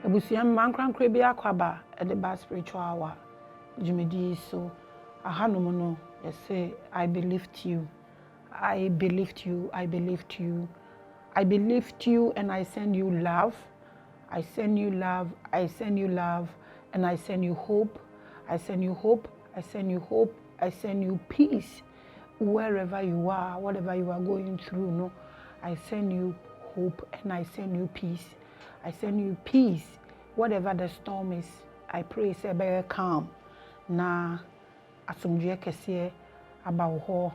Ebusia mankran bi akwaba the bad spiritual hour. Jimedi so ahanomo no say I believed you. I believed you. I believed you. I believed you and I send you love. I send you love. I send you love and I send you hope. I send you hope. I send you hope. I send you peace. Wherever you are, whatever you are going through, no, I send you hope and I send you peace. I send you peace. Whatever the storm is, I pray say be calm. Na asomdwe kese aba ho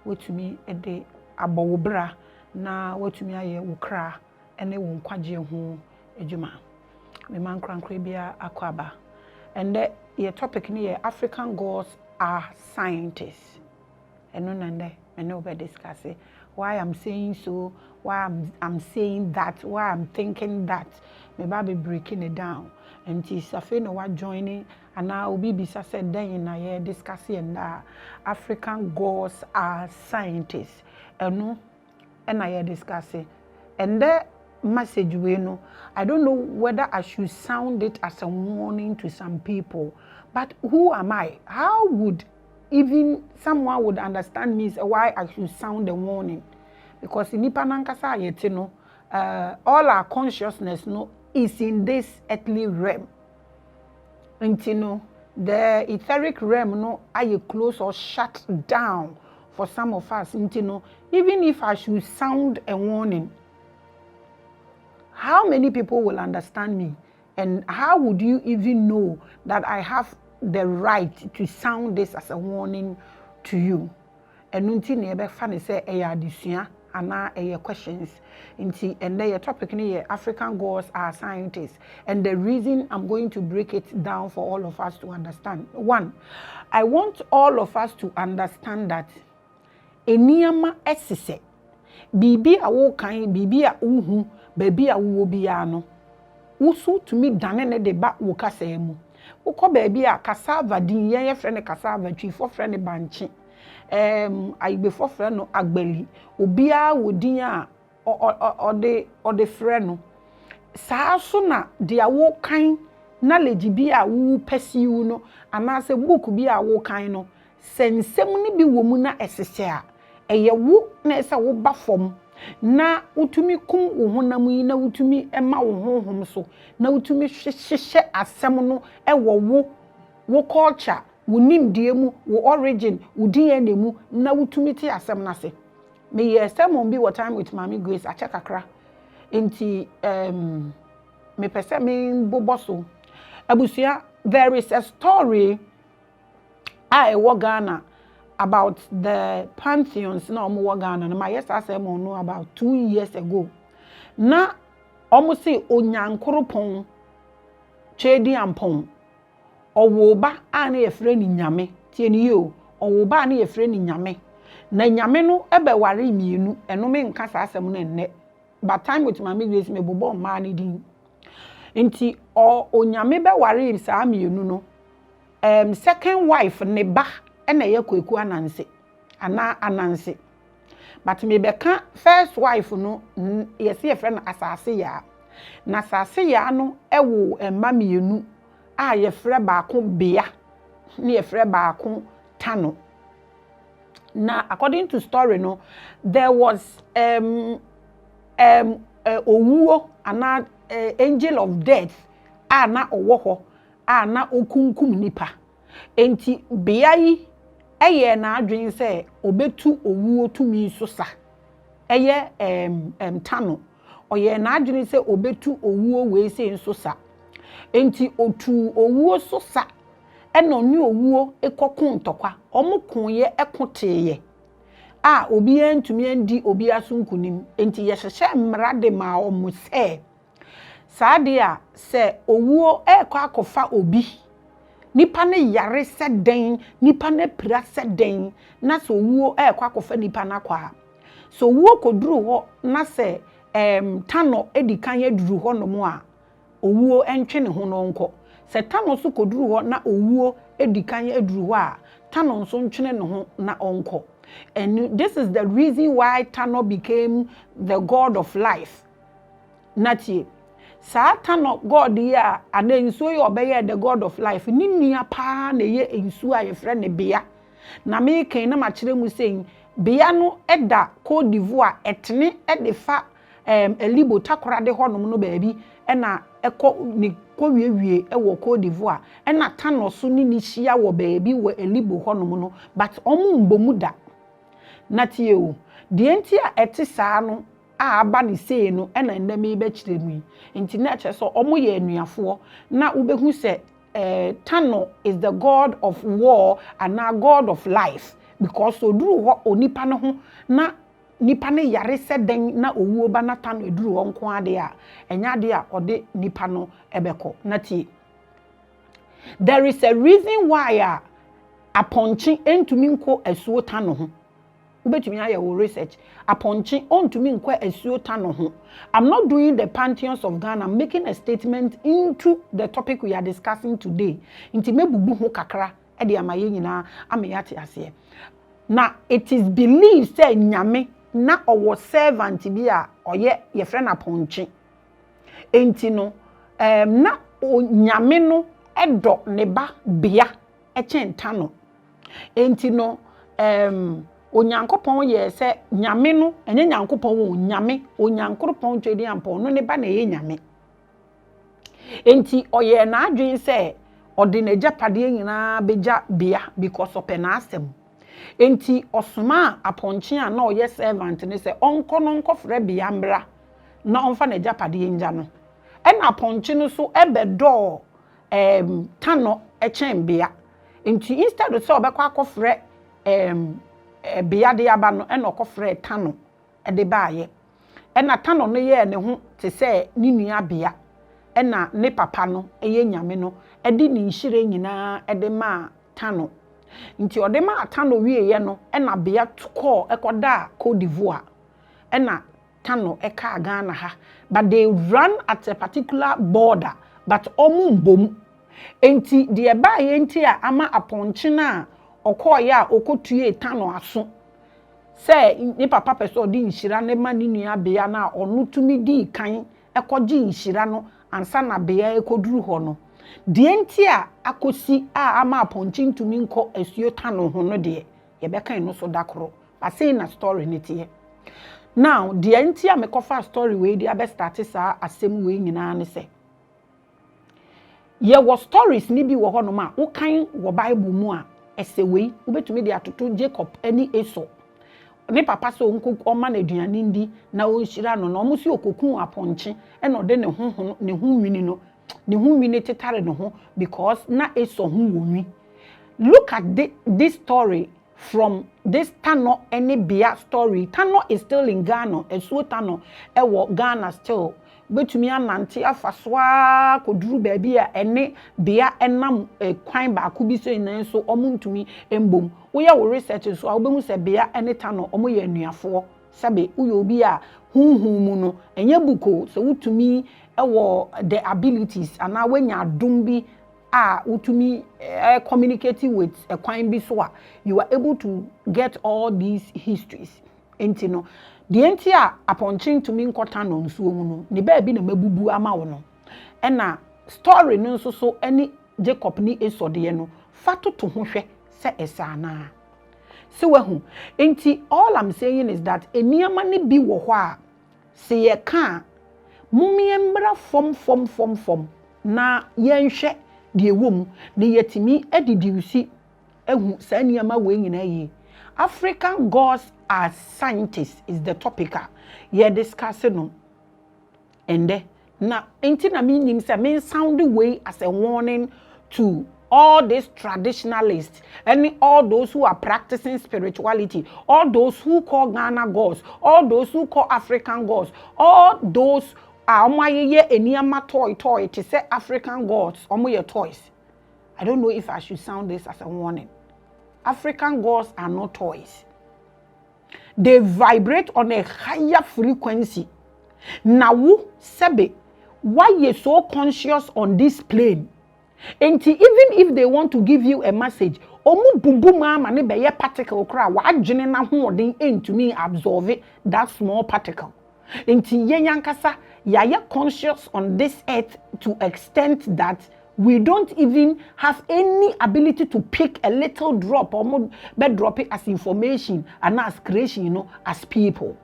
wetumi ede aba wo bra na wetumi aye wo kra ene wo nkwaje ho adwuma. Me man krankra bia akwaba. And the topic ni African gods are scientists. And none I know about discuss it. Why I'm saying so, why I'm saying that, why I'm thinking that. Maybe I'll be breaking it down. And it's a friend what joining, and now be said then I discussing that African gods are scientists. And I discussing. And that message we know, I don't know whether I should sound it as a warning to some people, but who am I? How would even someone would understand me why I should sound a warning? Because in Nipanankasa yetino, all our consciousness is in this earthly realm. And the etheric realm are you close or shut down for some of us. Even if I should sound a warning, how many people will understand me? And how would you even know that I have the right to sound this as a warning to you? And until never funny say addition and questions. And the topic here, African gods are scientists. And the reason I'm going to break it down for all of us to understand. One, I want all of us to understand that eniyama esise bibi awo kan bibi a uhu baby a wo bia no wusu tumi dane ne de ba wo kasa mu ukọ baby a cassava din ye frɛ cassava twifo frɛ ne banche ayigbefo frɛ no agbali obia wo din a ode frɛ no saa so na de awo kan knowledge bi a wo pursue no anase book bi a wo kan no sensem ni bi wo mu na esese a eye wo na esa wo ba fom na utumi kum wo honam yi na utumi ema wo honhom so na utumi hwehye asem no wo culture wo nimdie mu wo origin wo DNA mu na utumi ti asem na se me ye sermon bi what time with Maame Grace a check akra enti me pese me boboso abusia. There is a story I Ghana about the pantheons na omo Ghana na my yesterday know about 2 years ago. Na omo say onyankoropon chedi ampon owo ba ana yefre ni nyame tie ni yo owo ba ana yefre ni nyame na nyame no ebe ware mienu eno me nka sa asem na enne but time with Maame Grace me bobo ma ni din nti onyame be ware sa mienu no second wife ne ba na ye kweku ananse ananse but me be ka first wife no yes ye friend asase ya na asase ya no ewo emma mienu a ye frɛ baako bea na ye frɛ baako tano. Now according to story no there was owuo ana angel of death ana owo ana okunkum nipa enti bea yi eye na adwen se obetu owuo tumi so sa eye tano oye na adwen se obetu owuo we se so sa enti otu owuo so sa eno ni owuo ekokun ntokwa omukunye ekoteye a obi antumi andi obi asunkunim enti ye hyehye mrade ma omuse saade a se owuo akofa obi nipa ne yare se den nipa ne pra se den na so owuo akofa nipa na kwa so owuo koduru ho na se tano edikan aduru ho no mu a owuo entwe ne ho no nko se tano so koduru ho na owuo edikan aduru ho a tano so ntwene ne ho na onko. And this is the reason why Tano became the god of life. Natie Satan God ya ana nsuo ye obeye the God of life ni nua pa na ye nsuo a ye frɛ ne bea na me kan na ma kire mu sei bea no eda Côte d'Ivoire etene ede fa elibo takora de honom no baabi na ekɔ ni kɔwiewie ɛwɔ Côte d'Ivoire na tano so ni hia wɔ baabi wɔ elibo honom no but ɔmo mbomu da na tie o de enti a ɛte saa no a aba ne sei no na ndame be kire mu nti na kyerɛ so ɔmo yɛ anuafo na ubehu sɛ Tano is the god of war and now god of life because oduru ho onipa no ho na nipa ne yare sɛ den na owuo ba na Tano eduru ho nko ade a enya ade a ɔde nipa no ebekɔ na tie there is a reason why aponchi entumi nko asuo Tano ho ubetumi aye wo research aponchi ontumi nkwa asuo Tano ho. I'm not doing the pantheons of Ghana. I'm making a statement into the topic we are discussing today. Inti mebubu ho kakra e de amaye nyina ameyate ase. Na it is believed say nyame na owo servant bi a oye ye frɛ na aponchi. Enti no na nyame no edo ne ba bia e chen Tano. Enti no Onyankopon ye se nyame no enye nyankopon wo nyame onyankopon twedi ampon no ne ba na ye nyame enti oye na adwen se ode na japade nyina beja bia because opena asem enti osoma aponche a na oye servant ne se onko no nkofre bia mbra na onfa na japade nja no ena aponche no so ebedo Tano echen bia enti instead so obekwa akofre bia de aba no ena okofre Tano de baaye ena Tano no ye ne ho te se ni nua bia ena ne papa no eye nyame no de ni nhire nyina de ma Tano nti ode ma Tano wie ye no ena bia tukọ ekoda Côte d'Ivoire ena Tano eka Ghana ha but they run at a particular border but omu mbom enti de baaye enti a ama aponche na okoya okotue Tano aso se ni papa peso di nhira ne ma ni nua bea na onu tumi di kan ekogi nhira no ansa na bea ekoduru ho no de enti a akosi a ama aponchi ntumi nko asuo Tano ho no de ye be kan no so dakoro ase na story ne tie now de enti a mekofa story we di abe start sa asem we nyina ne se ye wo stories ni bi wo ho no ma wo kan wo Bible mu a esewei ubetumi de atoto Jacob ani Esau ne papa so nko oma na aduane ndi na onhira no na omusi okokun aponche e no de ne ho nwini no ne ho nwini tetare no ho because na Esau ho wonwi. Look at this story from this Tano any bia story. Tano is still in Ghana. Esuo Tano ewo Ghana still betumi anante afaswa koduru baabi a ene bia enam kwan ba ko bi so nen so omuntumi embom wo ya wo research so a wo se bia ene Tano omo ye anuafo sabe uyo obi a hunhun mu no enye buko so wutumi ewo the abilities ana wanya dom bi a wutumi communicating with a kwan bi so a you are able to get all these histories enti no de enti a aponche ntumi nkota no nsuo mu no ne ba bi na mabubu ama wo no ena story no nso so eni Jacob ni Esau de no fatoto ho hwe se esana se wahu enti all I'm saying is that eniama ne bi wo ho a se ye ka mumiembra fom na yenhwe de ewom ne yetimi edidiusi ehu sa eniama we nyina yi. African gods as scientists is the topic ye discussing no ende na enti na me nim say me sound the way as a warning to all these traditionalists and all those who are practicing spirituality, all those who call Ghana gods, all those who call African gods, all those omoye eniama toy to say African gods omoye toys. I don't know if I should sound this as a warning. African gods are not toys. They vibrate on a higher frequency. Now, Sebe, why you so conscious on this plane? And even if they want to give you a message, omu bumbu mama ne be ye particle kra wa adwene na hoden entumi absorb it, that small particle. Inti yenyankasa yaya conscious on this earth to extent that we don't even have any ability to pick a little drop or more bed drop it as information and as creation, you know, as people.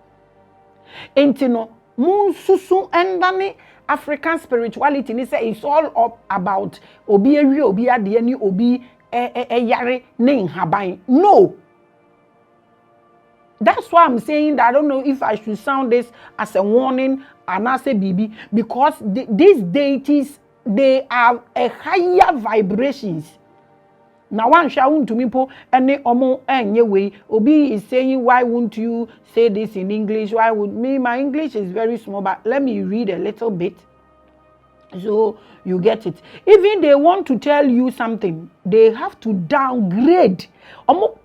Inti no mun susu endane African spirituality ni say it's all up about obi ewi obi ade ni obi yare ne haban. No. That's why I'm saying that I don't know if I should sound this as a warning and as a baby, because these deities, they are a higher vibrations. Now one shall to me po any omo way obi is saying, why won't you say this in English? Why would me? My English is very small, but let me read a little bit so you get it. Even they want to tell you something, they have to downgrade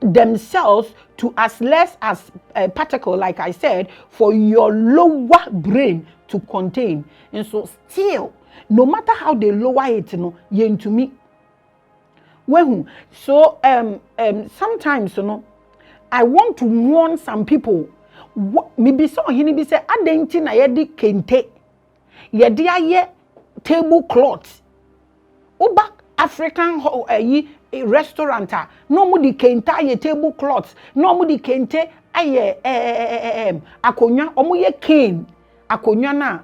themselves to as less as a particle, like I said, for your lower brain to contain. And so still, no matter how they lower it, you know, to me. So sometimes, you know, I want to warn some people. Maybe so he be say adenti na yedi kente. Yedi aye tablecloth. Oba African restaurant no mu di kente aye tablecloth. No mu di kente aye akonya omu ye cane akonya na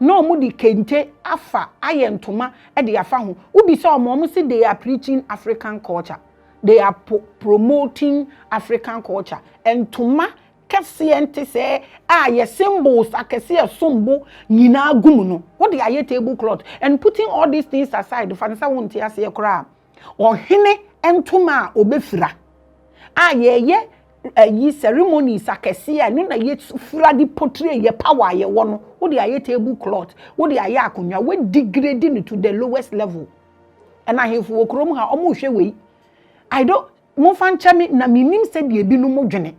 no mu di kente afa aye ntoma e de afa ho. Ubi so omo say they are preaching African culture. They are promoting African culture. And toma kesiente say ye symbols akese sombo nyina gum no. What the aye tablecloth and putting all these things aside, fansa won't ase kra. Ohene entoma obefira. Ye yi ceremonies akese no na ye fira di portray ye power ye wono. What the aye tablecloth, what the aye akonya, we degrading to the lowest level. And I have wokrom ha omo hwe we. I don't mo fancha me na minim se de bi no mo dwene.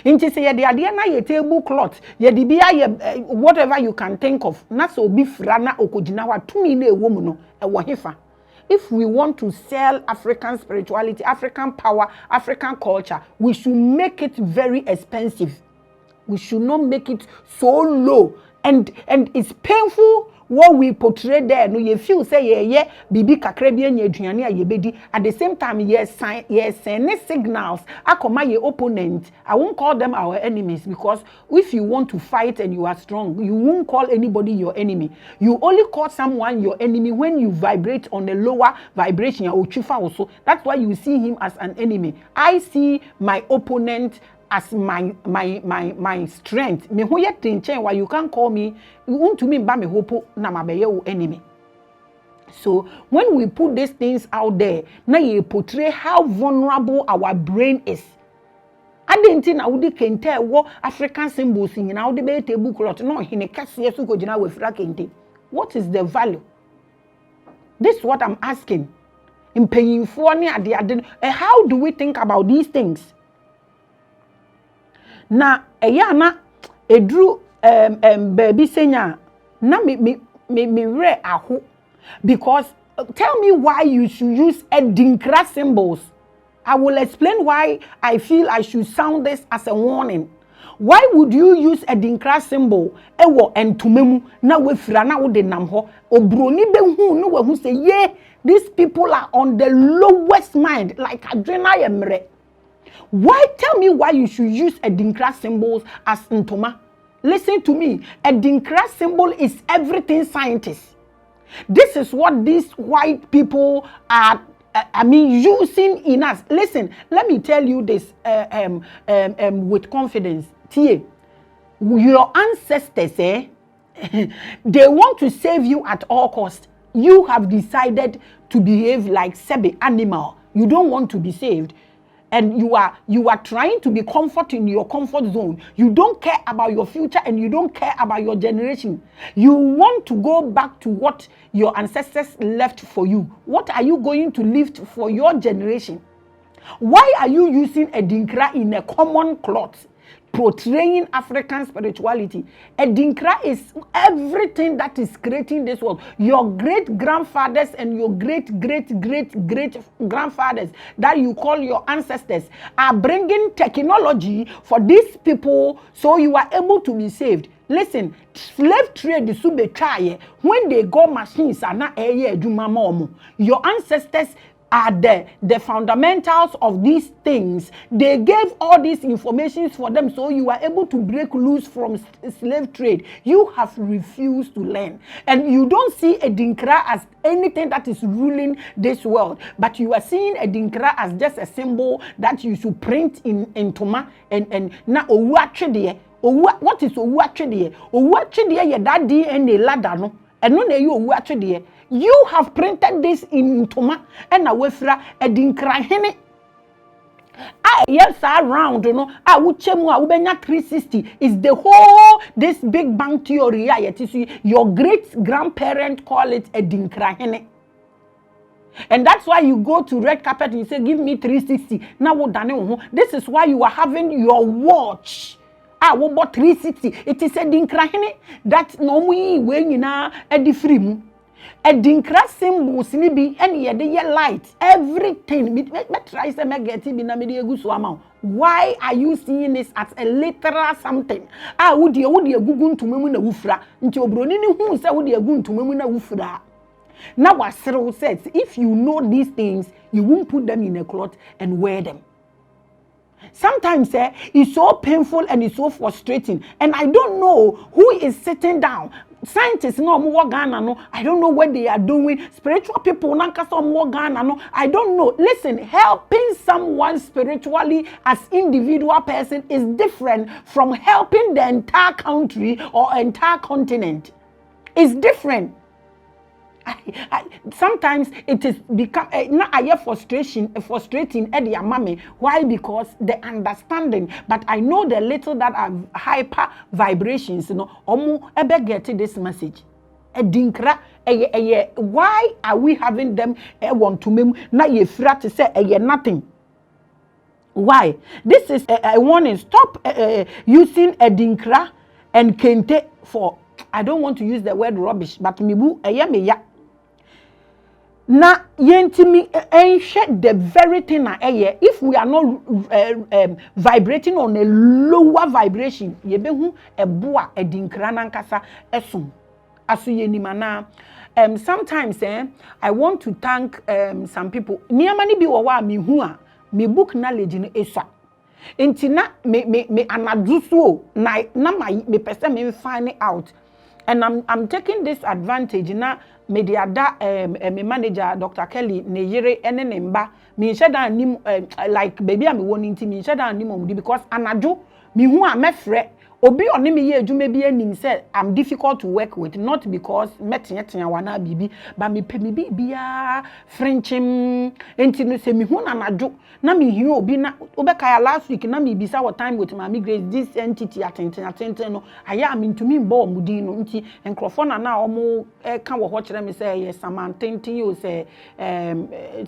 Inti se ye de ade na ye tablecloth, ye de bia ye whatever you can think of. Na so obi fra na okogina wa tumi na ewo mu no e wo hefa. If we want to sell African spirituality, African power, African culture, we should make it very expensive. We should not make it so low. And it's painful what we portray there. No, you feel say yeah, bibi kakra bi anya aduane ayebedi. At the same time, yes, send signals. Akoma your opponent. I won't call them our enemies, because if you want to fight and you are strong, you won't call anybody your enemy. You only call someone your enemy when you vibrate on a lower vibration. Also, that's why you see him as an enemy. I see my opponent as my strength. Me ho ye tinchen why you can't call me unto me ba me hopo na mabeye wo enemy. So when we put these things out there, na ye portray how vulnerable our brain is. Adenti na wudi kente wo African symbols nyina wudi be tablecloth no hine kase so ko gina we fra kente. What is the value? This is what I'm asking. In paying for ni ade how do we think about these things? Na na edru baby senya na me re aho, because tell me why you should use edinkra symbols. I will explain why I feel I should sound this as a warning. Why would you use edinkra symbol ewo entumemu na we fira na wo de nam ho obroni be hu no we hu say yeah, these people are on the lowest mind, like adrena yemre. Why tell me why you should use edinkra symbols as ntoma? Listen to me. Edinkra symbol is everything scientists. This is what these white people are using in us. Listen, let me tell you this with confidence. Tie, your ancestors, they want to save you at all costs. You have decided to behave like sebe animal. You don't want to be saved. And you are trying to be comfort in your comfort zone. You don't care about your future and you don't care about your generation. You want to go back to what your ancestors left for you. What are you going to leave for your generation? Why are you using a dinkra in a common cloth, portraying African spirituality? A dinkra is everything that is creating this world. Your great grandfathers and your great grandfathers that you call your ancestors are bringing technology for these people, so you are able to be saved. listen, slave trade is sube try when they got machines are not your ancestors are the fundamentals of these things. They gave all these informations for them, so you are able to break loose from slave trade. You have refused to learn, and you don't see a dinkra as anything that is ruling this world, but you are seeing a dinkra as just a symbol that you should print in toma and na owu atwede. What is owu atwede? Owu atwede ye that DNA ladder no, and no na you owu atwede. You have printed this in toma and a wefra a dinkrahene. Yes, around, you know, I would chemu, I would 360 is the whole this big bang theory. Your great grandparent call it a dinkrahene. And that's why you go to red carpet and you say, give me 360. Now what done? This is why you are having your watch. What about 360? It is a dinkrahene that no we when you na a different. A dinkra symbols ni bi any ye light everything try say me get bi na me dey egu so amount. Why are you seeing this as a literal something? Wo de egugu ntumemu na wufra nti obroni ni hu say wo de egu ntumemu na wufra. Now Wasero says if you know these things you won't put them in a cloth and wear them. Sometimes it's so painful and it's so frustrating, and I don't know who is sitting down. Scientists no more Ghana no. I don't know what they are doing. Spiritual people nankasa more Ghana no. I don't know. Listen, helping someone spiritually as individual person is different from helping the entire country or entire continent. It's different. Sometimes it is become frustrating at the mommy. Why? Because the understanding, but I know the little that are hyper vibrations, you know, omu ebe get this message. Dinkra why are we having them want to mem na ye fra to say nothing? Why? This is a warning. Stop using a dinkra and kente for, I don't want to use the word rubbish, but mibu ya. Na yentimi enshe the very thing na if we are not vibrating on a lower vibration yebehu eboa edinkra nankasa esum aso yenimana. Sometimes I want to thank some people. Niama ni bi wo wa me hu a me book knowledge no esa enti na me anaduso na me pese me find out, and I'm taking this advantage na mediada me manager Dr. Kelly ne yere ene ne mba me nheda anim like baby am won nti me nheda anim omudi because anadwo me hu a mefre obi oni me ye adwuma bi anim say I'm difficult to work with, not because meteteya wana bibi but me pe me bibia frenchim enti no say me hu na anadwo na me hu obi na obekaya last week na me bisa what time with Maame Grace this entity atenten no aya am ntumi mbo omudi no nti enkrofo na omo ka wo ho kire me say yes samantenten you say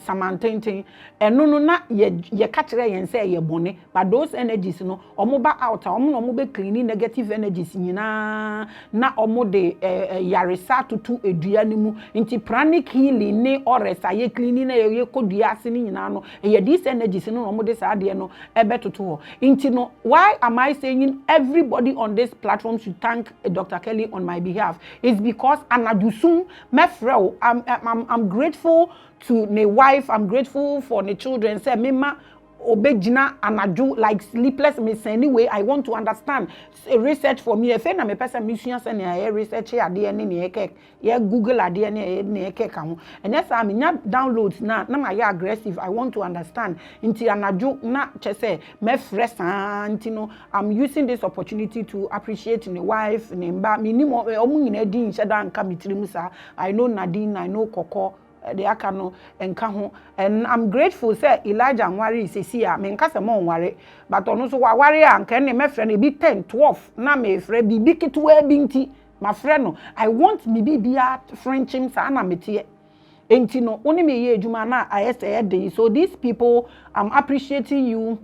samantenten eno no na ye ka kire yen say ye bone, but those energies no omo ba out omo no omo be clean negative energies nyina na omo de yaresa tutu edua ni mu nti pranic healing ne oresa ye clean na ye kodua ase ni nyina no ye these energies no omo de sa de no ebe tutu ho nti no. Why am I saying everybody on this platform should thank Dr. Kelly on my behalf? It's because anadusum mefrel I'm grateful to my wife, I'm grateful for the children. Say mema obejina anaju like sleepless miss anyway. I want to understand research for me. If na me person misuse na research here ade ne ye Google ade ne ka, and yes I'm downloads na my aggressive. I want to understand inti anaju na chese me fresh no. I'm using this opportunity to appreciate my wife nemba minimo omu nyina di nsheda nka mitirimu sa. I know Nadine, I know Koko the akano enka, and I'm grateful say Elijah nwari sesia me nka se mo nware but ono so waware anka ne me frɛ no bi 10 12 na me frɛ bi kitwa bi nti ma frɛ no I want me bibia friendship sa na metie enti no oni me ye adwuma na ayese dey. So these people, I'm appreciating you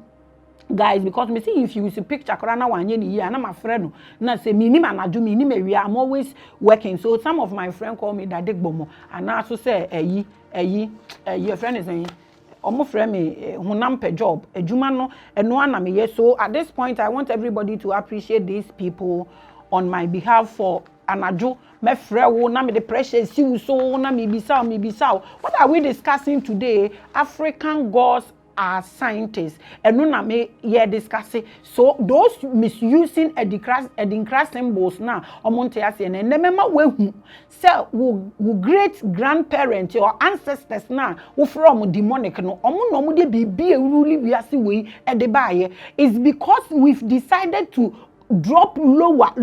guys, because me see if you see picture korana wanye ni ya na my friend no na say me ni manaju me ni me wi I'm always working. So some of my friends call me Daddy Gbomo, and I also say your friend is saying omo friend me honam pe job adwuma no eno ana me ye. So at this point I want everybody to appreciate these people on my behalf for anajo me frewo na me the pressure si so na me bisa. What are we discussing today? African gods are scientists. And no na me here discussing. So those misusing edincras symbols now omonte ase and nemema we say wo great grandparents or ancestors now who from demonic no omo de bibi rule we ase we e de baye is because we've decided to drop lower.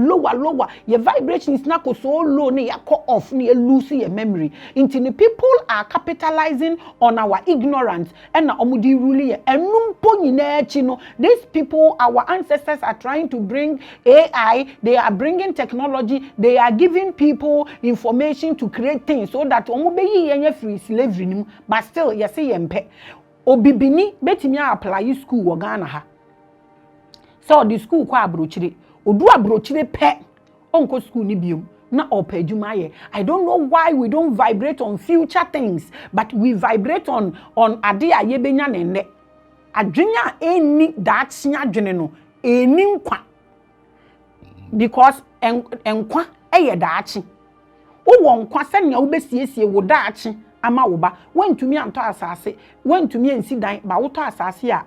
Your vibration is not so low, you cut off, you lose your memory. Until the people are capitalizing on our ignorance and omudi rule. And these people, our ancestors are trying to bring AI, they are bringing technology, they are giving people information to create things so that omubeyi free slavery. But still, you see, obibini betimi apply school wo Ghana ha. So the school kwa abrochire odu abrochire pe onko school ni biom na opejuma ye. I don't know why we don't vibrate on future things, but we vibrate on ade aye benya nenne adwenya eni daachia adwene no eni nkwa, because enkwa eye daachi wo nkwa se nea wo besiesie wo daachi ama wo ba wantumi anto asase wantumi ansi dan ba wo to asase a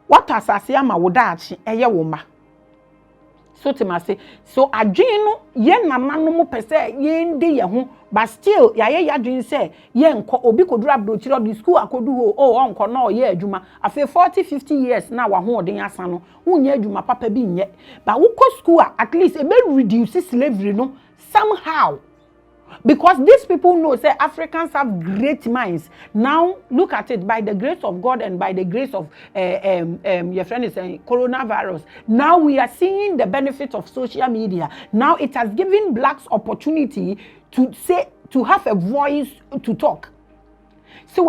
what asase ama wo daachi eye wo ma. So timase so adwin no ye nananom mo pese ye ndi ye ho, but still ye adwin say ye nko obi kodura brochiro di school akodu ho onko na o ye adwuma afi 40-50 years na wa ho odin asa no unye adwuma papa bi nye, but wo ko school at least e be reduce slavery no somehow. Because these people know, say, Africans have great minds. Now, look at it, by the grace of God and by the grace of, your friend is saying, coronavirus. Now we are seeing the benefit of social media. Now it has given blacks opportunity to say, to have a voice to talk. So,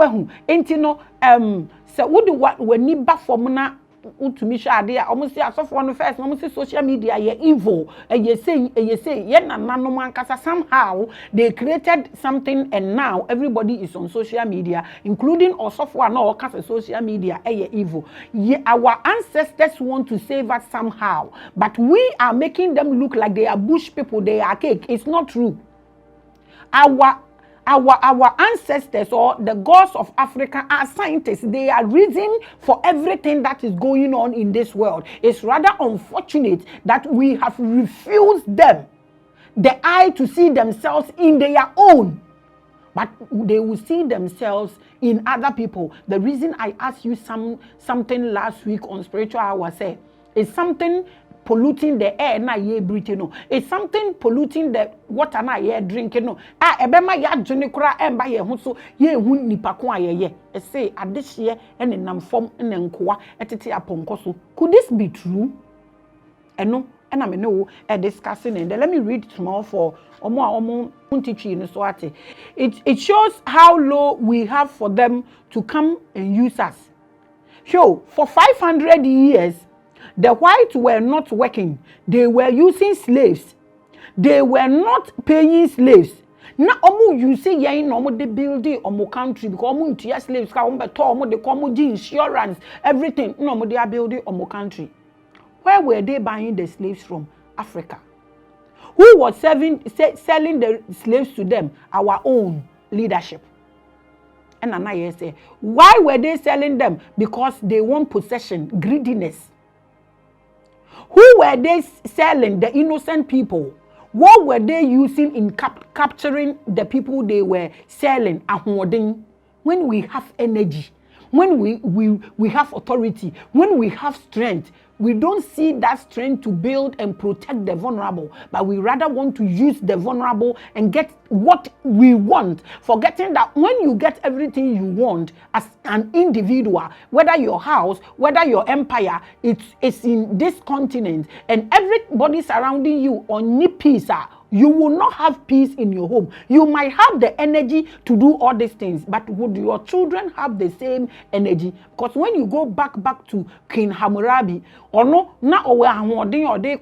so what do we need back from now? Utumisha ade almost say asofo no first almost social media ye evil ye say ye nananom ankasa somehow they created something and now everybody is on social media, including osofo na all kinds of social media ye evil. Our ancestors want to save us somehow, but we are making them look like they are bush people, they are cake. It's not true. Our ancestors or the gods of Africa are scientists. They are reason for everything that is going on in this world. It's rather unfortunate that we have refused them the eye to see themselves in their own, but they will see themselves in other people. The reason I asked you something last week on Spiritual Hour is something polluting the air na ye breathing no. It's something polluting the water na ye drinking no. Ebema ya dwene kura emba ye ho so ye hu nipa ko ayeye. E say adehye ene nam fom ene nkoa etete aponko so. Could this be true? Eno ena me no discussing, and let me read small for omo teaching no so ate. It shows how low we have for them to come and use us. So for 500 years the whites were not working. They were using slaves. They were not paying slaves. Na omu you say yen no mo de building omo country because omu ntia slaves ka omo beto omo de komo insurance everything no omo de building omo country. Where were they buying the slaves from? Africa. Who was selling the slaves to them? Our own leadership. And Anaya say, why were they selling them? Because they want possession, greediness. Who were they selling? The innocent people. What were they using in capturing the people they were selling? Ahoɔden. When we have energy, when we have authority, when we have strength, we don't see that strength to build and protect the vulnerable, but we rather want to use the vulnerable and get what we want, forgetting that when you get everything you want as an individual, whether your house, whether your empire, it's in this continent, and everybody surrounding you on need peace, you will not have peace in your home. You might have the energy to do all these things, but would your children have the same energy? Because when you go back to King Hammurabi, or no, na owe ahoɔden or they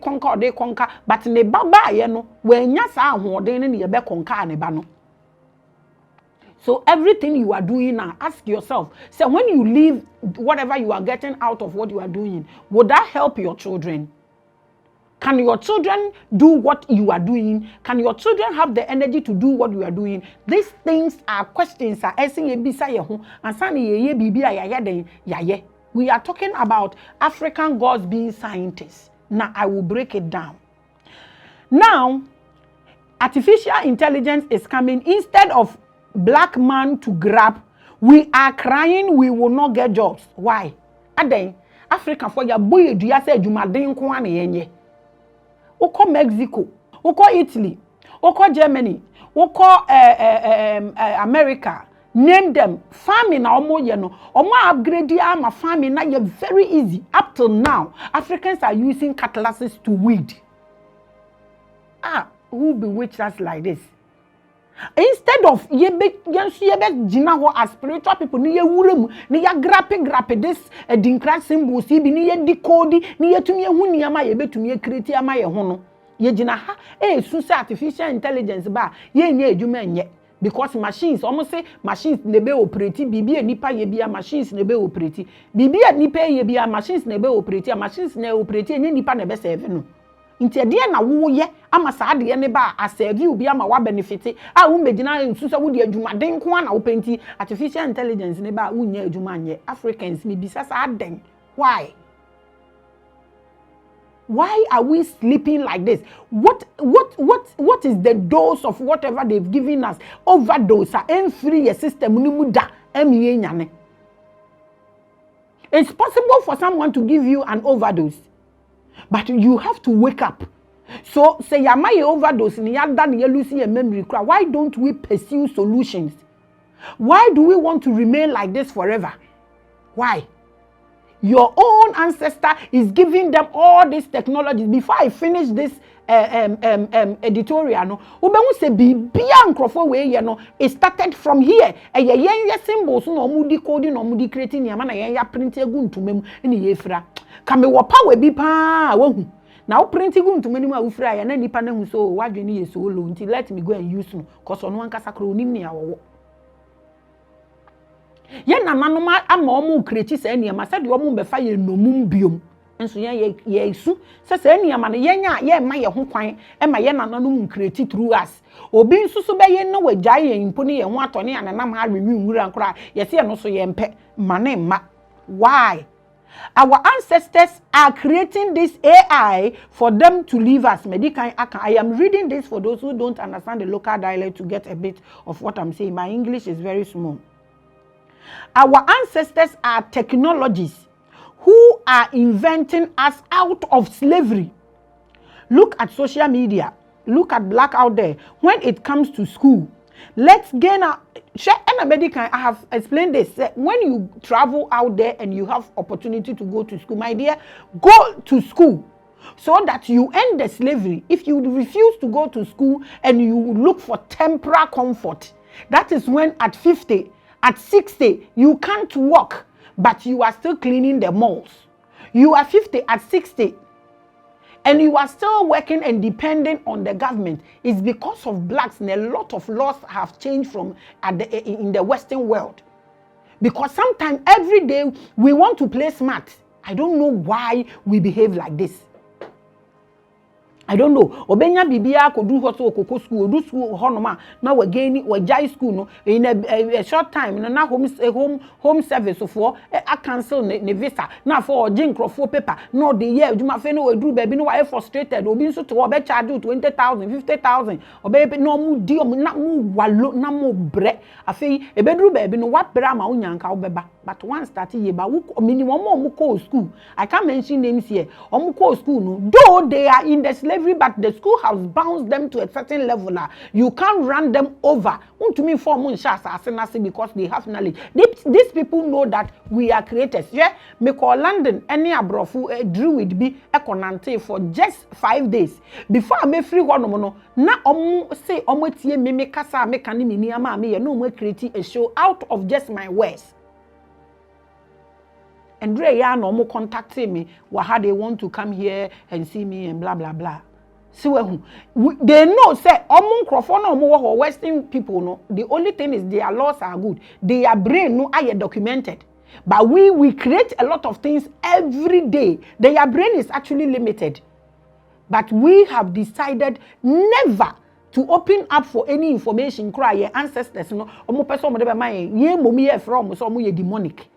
conquer, but ne baba ye no, when nya sa ahoɔden ne be conquer ne ba no. So everything you are doing now, ask yourself, so when you leave whatever you are getting out of what you are doing, would that help your children? Can your children do what you are doing? Can your children have the energy to do what you are doing? These things are questions. We are talking about African gods being scientists. Now, I will break it down. Now, artificial intelligence is coming. Instead of black man to grab, we are crying we will not get jobs. Why? Aden, Africa for your boy, do you say Jumadin Kwane yenye? Oko Mexico, oko Italy, oko Germany, oko America. Name them. Farming na omo ye no. Omo upgrade ama farming na ye very easy. Up till now, Africans are using cutlasses to weed. Who bewitched us like this? Instead of jina ho as spiritual people ni ye wuremu ni ya grape this dinkra symbols bi ni ye decode ni ye tumi hu niama ye betumi create ama ye ho no ye jina ha su say artificial intelligence ba ye nya edwuma nye because machines almost say machines ne be operate bibi nipa ye bia machines ne be operate bibi nipa ye bia machines ne be operate machines ne operate nya nipa ne be serve no nti de na wo ye ama saa de ne ba asave obi ama wa benefit wo megina nsu so wo de adwuma den ko na wo penti artificial intelligence ne ba wo nya adwuma nye Africans me bisa saa den why are we sleeping like this? What is the dose of whatever they've given us? Overdose and free system ni muda emiye nyane. It's possible for someone to give you an overdose, but you have to wake up. So say yamaye overdose ni yada ni losing your memory. Why don't we pursue solutions? Why do we want to remain like this forever? Why? Your own ancestor is giving them all these technologies. Before I finish this editorial, no, ube say bibia nkrofo we ye no. It started from here. Ye symbols no mu decoding no mu decreating yama na ye print egu ntumem ni ye fra. Kame wo power bi pa wahu. Na wo print egu ntumem ni mu awufra ya na nipa na hu so wadwe ni ye so low until let me go and use no cause ono ankasa kro onim ne awo. Ye nananoma ama omu kreti se eniama se de omu befa ye nomum biom enso ye su se eniama ne ye nya ye ma ye ho kwan e ma ye nananum kreti through us obi nsusu be ye no wagyae ye impo ne ye ho atone ananam ha rewi nwura nkora ye se no so ye mpe mane ma. Why? Our ancestors are creating this AI for them to leave us. I am reading this for those who don't understand the local dialect to get a bit of what I'm saying. My English is very small. Our ancestors are technologies who are inventing us out of slavery. Look at social media. Look at black out there. When it comes to school, let's gain a I have explained this. When you travel out there and you have opportunity to go to school, my dear, go to school so that you end the slavery. If you refuse to go to school and you look for temporary comfort, that is when at 50, at 60, you can't walk, but you are still cleaning the malls. You are 50 at 60, and you are still working and depending on the government. It's because of blacks, and a lot of laws have changed from in the Western world. Because sometimes every day we want to play smart. I don't know why we behave like this. I don't know. Obenya bibia ko do hoso okoko school, do school honoma na we gain we jai school no in a short time na home service for a cancel ne visa na for jinkrofo paper no the year djuma fe no we do baby no we frustrated obi so to obe charge 20,000 50,000 obe no mu di na mu walo na mu bre afei e bedru baby no what bra ma unyanka obeba but one start ye ba minimum mo ko school. I can't mention names here. Ko school no though they are in the slavery, but the school has bounced them to a certain level. You can't run them over. Because they have knowledge. These people know that we are creators. Yeah, me call London any abrofu druid be ekonante for just 5 days. Before I be free one no na say tie me kasa me kan me ni ama me no mo create a show out of just my words. And ya no contacting me, how they want to come here and see me and blah blah blah. So they know say no Western people no. The only thing is their laws are good. Their brain no are documented. But we create a lot of things every day. Their brain is actually limited. But we have decided never to open up for any information. Cry your ancestors, no, omo person mo de be man ye momi ye from so omo ye demonic.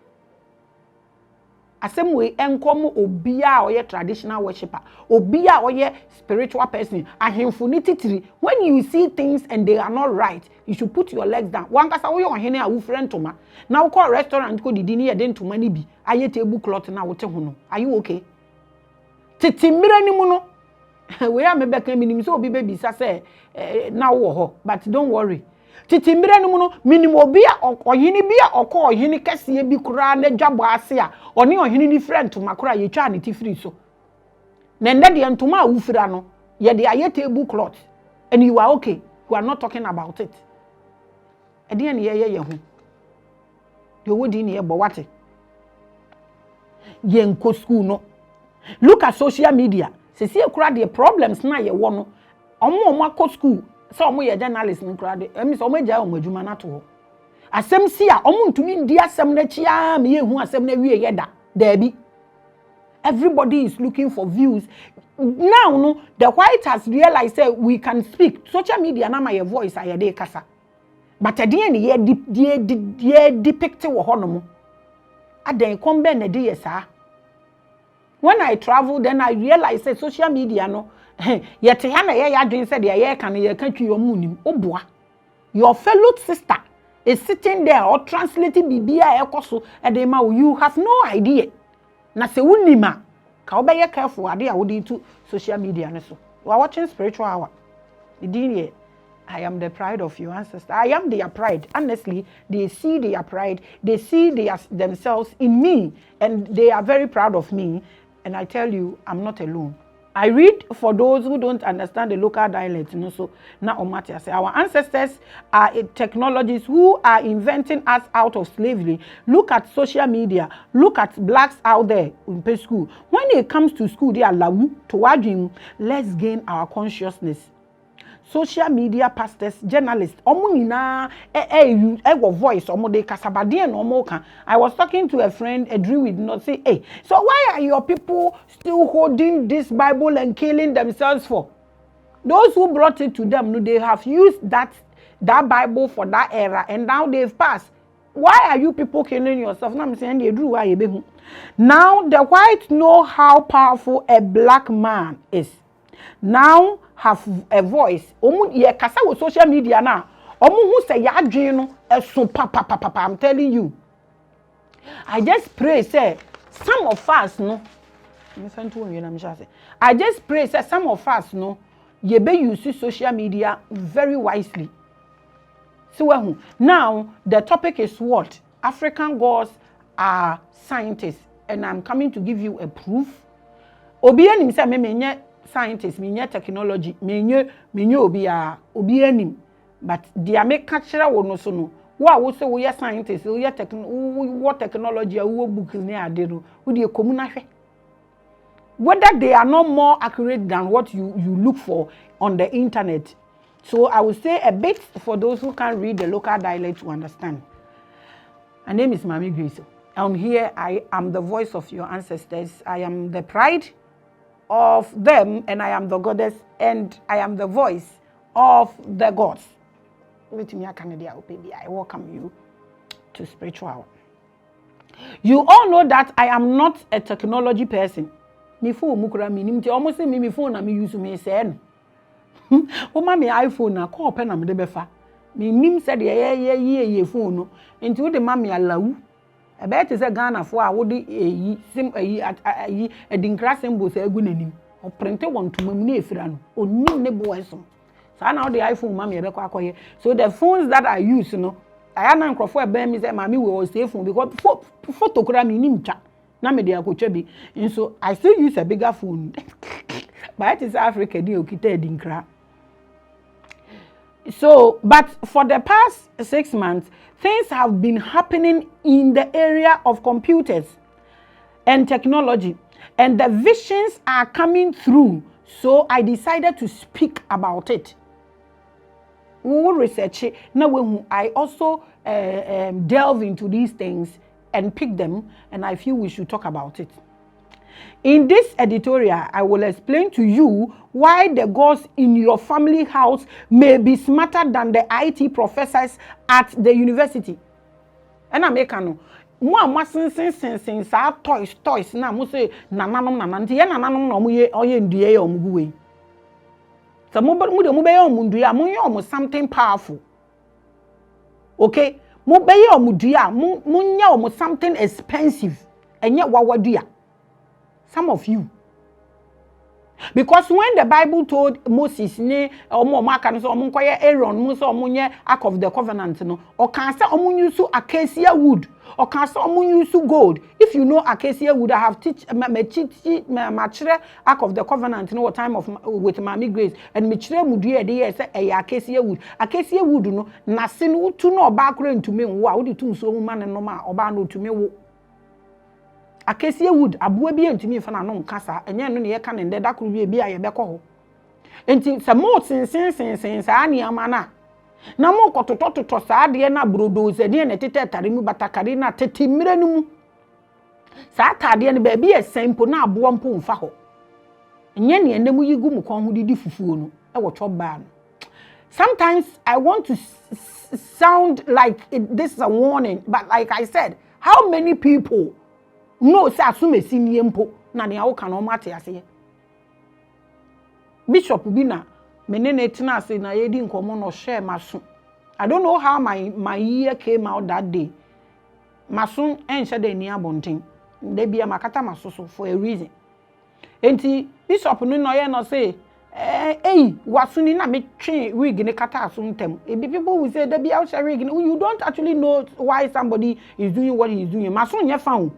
Asem we enkom obia oye traditional worshipper, obia oye spiritual person, ahemfo ni titiri. When you see things and they are not right, you should put your legs down. Wan kasa wo ye ohene a wo friend toma. Na wo call restaurant ko didi ni ye den toma ni bi. Aye tablecloth na wo te ho no. Are you okay? Titimbira ni mu no. We are maybe can minimum so baby say now wo, but don't worry. Titimbira no mu no minimum obi a oyini bi a okọ oyini kese bi kura na dwabo ase a oni ohini ni friend to makura ye twa ne tifiri so. Na nde de ntoma a wufira no ye de aye table cloth and you are okay. You are not talking about it. E de ne ye ho. De wodi ne ye bo wate. Ye nko school no. Look at social media. Se see kura the problems na ye wo no. Omo akọ school. So omo ye journalist no kura de. Emi so omo agya omo adwuma na to ho. Asem si a omo ntumi ndi asem na chia me ye hu asem na wie ye da. There be. Everybody is looking for views. Now no, the white has realized that we can speak. Social media na my voice aye de kasa. But again ye depict wo ho no mo. Aden kombe na de ye saa. When I travel, then I realize that social media no, yet hana ye adwin said ye can ye can twi yomunim obua. Your fellow sister is sitting there or translating bibia ekoso edema you have no idea. Na se wunima ka obeye careful ade a wodi to social media ne so. We are watching spiritual hour. I am the pride of your ancestors. I am their pride. Honestly, they see their pride. They see themselves in me and they are very proud of me. And I tell you, I'm not alone. I read for those who don't understand the local dialect. So now Omatia say our ancestors are technologies who are inventing us out of slavery. Look at social media. Look at blacks out there in school. When it comes to school, they are lawu to wajim. Let's gain our consciousness. Social media pastors, journalists, omo nyina voice omo de kasabade no omo kan. I was talking to a friend, a Druid, not say, hey, so why are your people still holding this Bible and killing themselves for? Those who brought it to them, no, they have used that Bible for that era, and now they've passed. Why are you people killing yourself? Now I'm saying they do why you. Now the whites know how powerful a black man is. Now have a voice. Omu ye kasa with social media na. Omu hu say ya adwen no eso papa. I'm telling you. I just pray say some of us no. I just pray say some of us no. Ye be use social media very wisely. So now the topic is what? African gods are scientists, and I'm coming to give you a proof. Obi anim say me menye scientists, menye technology, menye obi anim, but dia make kachira wo no so no. Wo say wo ye scientists, wo ye technology, wo books ni ade no, wo de komu na hwe. Whether they are not more accurate than what you look for on the internet. So I will say a bit for those who can't read the local dialect to understand. My name is Maame Grace. I'm here. I am the voice of your ancestors. I am the pride of them, and I am the goddess, and I am the voice of the gods. I welcome you to spiritual. You all know that I am not a technology person. Me phone mukura me almost me phone na me use me say o ma me iPhone na call pen na me de befa me nim said ye phone no enti wo de ma me alawu e be te say Ghana fo a wo de sim edinkra symbol say agu nanim o print won to mam na efira no onim ne bo enso sa na wo de iPhone ma me be kwa akoye. So the phones that I use no I na nkrofo e be me say ma me we o say phone because photo kura me nim twa na me de akotwa bi, and so I still use a bigger phone. But it is Africa di okita edinkra. So, but for the past 6 months, things have been happening in the area of computers and technology, and the visions are coming through. So I decided to speak about it. We will research it. Now, I also delve into these things and pick them, and I feel we should talk about it. In this editorial, I will explain to you why the gods in your family house may be smarter than the IT professors at the university. And I make no. Mo sen sa toys na mo say nananom nanante ye nananom na mo ye oye ndue ye omguwe. So mo be ye omndua mo ye om something powerful. Okay? Mo be ye omdua mo nya om something expensive. Enye wawadua. Some of you. Because when the Bible told Moses ne omo maka no so omo nkoye Aaron mo so omo nye Ark of the Covenant no o kan say omo use acacia wood o kan say omo use gold. If you know acacia wood, I have teach ma chere Ark of the Covenant no time of with Maame Grace and me chere mudue de say acacia wood. Acacia wood no na se no tu no oba akora ntumi nwo a wo de tu nso mu ma ne no ma oba no tumi wo. Acacia wood abuwa bi entumi fa na no nkasa enye no ne ye ka ne ndeda kuru bi a ye bekọ ho enti se mo sin sa ani ama na mo kotototo sa de na brodoze de ne tete tare mu batakare na tete mire no mu sa tade ne ba bi esempo na abuwa mpo mfa ho enye ne enemu yigu mu kon ho didi fufuo no e wo choba no. Sometimes I want to sound like this is a warning, but like I said, how many people no say asumesi ni mpo na ne awo kan o mate ase bishop bi na menene tina ase na yedi nkomo no share maso. I don't know how my year came out that day. Maso enche de ni abonten de bia makata maso so for a reason. Enti bishop no ye no say wasuni na me twe wig ne kata aso ntem. People will say de bia o share wig. You don't actually know why somebody is doing what he is doing. Maso nye fa.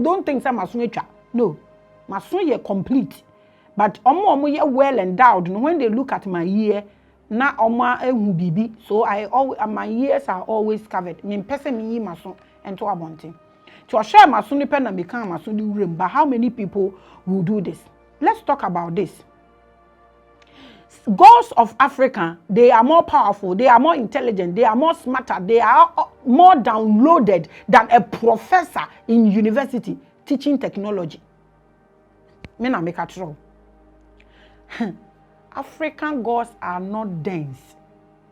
Don't think some mason echa. No. Mason ye complete. But omo ye well endowed. When they look at my ear, na oma ehu bibi. So my ears are always covered. Me person me mason and to abonting. To share mason ni pen and become mason di room. But how many people will do this? Let's talk about this. Gods of Africa, they are more powerful, they are more intelligent, they are more smarter, they are more downloaded than a professor in university teaching technology. Me na make a true. African gods are not dense.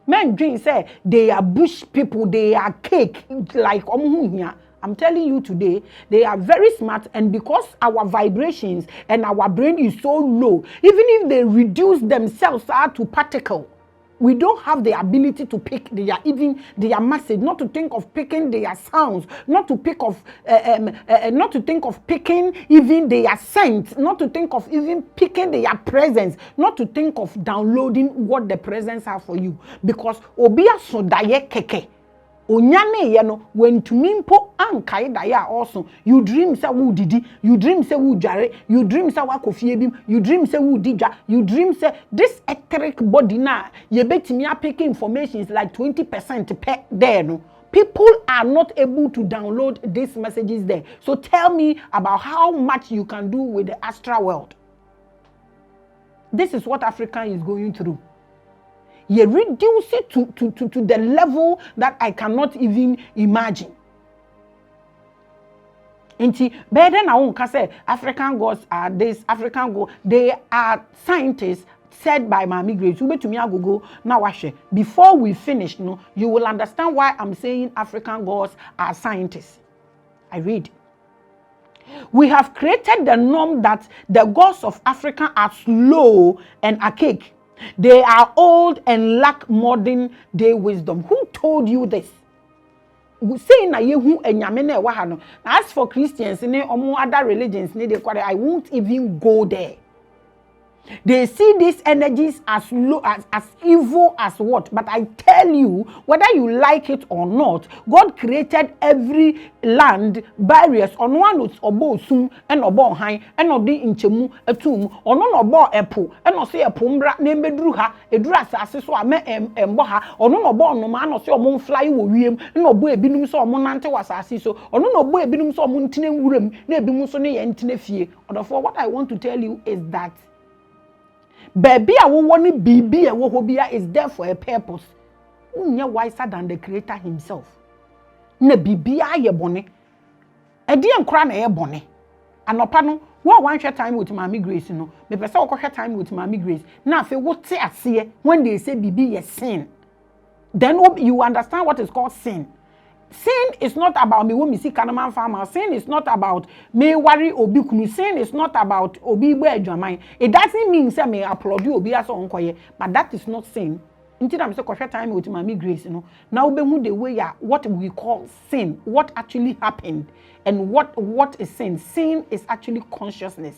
Men dream say they are bush people, they are cake like omuhunya. I'm telling you today, they are very smart, and because our vibrations and our brain is so low, even if they reduce themselves to particle, we don't have the ability to pick their message, not to think of picking their sounds, not to think of picking even their scent, not to think of even picking their presence, not to think of downloading what the presence have for you, because obia so daye keke. Onyane ye no when to mimpo ankai daya also you dream say wo didi, you dream say wo dware, you dream say wa kofie bim, you dream say wo didwa, you dream say this etheric body na ye betimi apeke information is like 20% per there no. People are not able to download these messages there. So tell me about how much you can do with the astral world. This is what Africa is going through. You reduce it to the level that I cannot even imagine. Inti better na won't say African gods are this, African gods, they are scientists said by Maame Grace. Ube to me go now washe. Before we finish, no, you will understand why I'm saying African gods are scientists. I read. We have created the norm that the gods of Africa are slow and archaic. They are old and lack modern day wisdom. Who told you this? Saying na yehu enyame na ewa ha no. As for Christians ne omo other religions ne I won't even go there. They see these energies as low, as evil as what? But I tell you, whether you like it or not, God created every land barriers on one with obo sum and obo high and odi inchemu etum on obo epo and no say epo mbra na mbeduru ha eduru asase so ame embo ha ono no obo no ma no say omo fly wo wiem na obo ebinum so omo nante wasase so ono no obo ebinum so omo ntine nwuram na ebinum so ne ye ntine fie. Therefore, what I want to tell you is that baby, I want to be a wohobia is there for a purpose. Unye wiser than the creator himself. Ne bibia ye bone. Edi enkra na ye bone. Anopa no one share time with Maame Grace, no. Me person will share time with Maame Grace. Now, if you what say when they say bibi is sin, then you understand what is called sin. Sin is not about me when me see Kanaman farmer. Sin is not about me worry obi kunu. Sin is not about obi bo adwaman. It doesn't mean say me applaud you obi aso onkoye, but that is not sin. Until I'm say share time with Maame Grace, you know. Now be who the way what we call sin, what actually happened, and what is sin. Sin is actually consciousness.